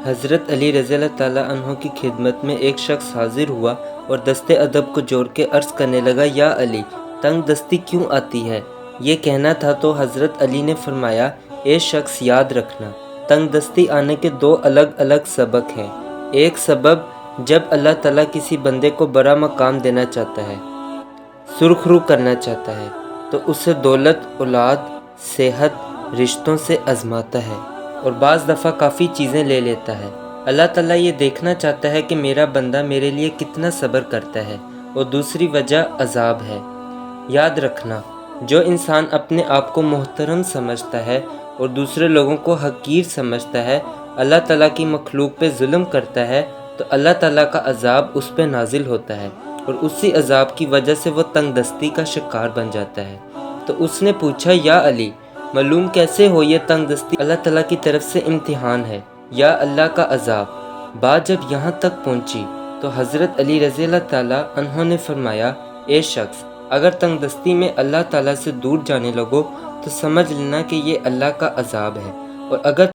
حضرت علی رضی اللہ تعالیٰ عنہ کی خدمت میں ایک شخص حاضر ہوا اور دست ادب کو جوڑ کے عرض کرنے لگا، یا علی، تنگ دستی کیوں آتی ہے؟ یہ کہنا تھا تو حضرت علی نے فرمایا، اے شخص، یاد رکھنا، تنگ دستی آنے کے دو الگ الگ سبب ہیں۔ ایک سبب جب اللہ تعالیٰ کسی بندے کو بڑا مقام دینا چاہتا ہے، سرخرو کرنا چاہتا ہے، تو اسے دولت، اولاد، صحت، رشتوں سے آزماتا ہے اور بعض دفعہ کافی چیزیں لے لیتا ہے۔ اللہ تعالیٰ یہ دیکھنا چاہتا ہے کہ میرا بندہ میرے لیے کتنا صبر کرتا ہے، اور دوسری وجہ عذاب ہے۔ یاد رکھنا، جو انسان اپنے آپ کو محترم سمجھتا ہے اور دوسرے لوگوں کو حقیر سمجھتا ہے، اللہ تعالیٰ کی مخلوق پہ ظلم کرتا ہے، تو اللہ تعالیٰ کا عذاب اس پہ نازل ہوتا ہے، اور اسی عذاب کی وجہ سے وہ تنگ دستی کا شکار بن جاتا ہے۔ تو اس نے پوچھا، یا علی، معلوم کیسے ہو یہ تنگ دستی اللہ تعالیٰ کی طرف سے امتحان ہے یا اللہ کا عذاب؟ بات جب یہاں تک پہنچی تو حضرت علی رضی اللہ تعالیٰ عنہ نے فرمایا، اے شخص، اگر تنگ دستی میں اللہ تعالیٰ سے دور جانے لگو تو سمجھ لینا کہ یہ اللہ کا عذاب ہے، اور اگر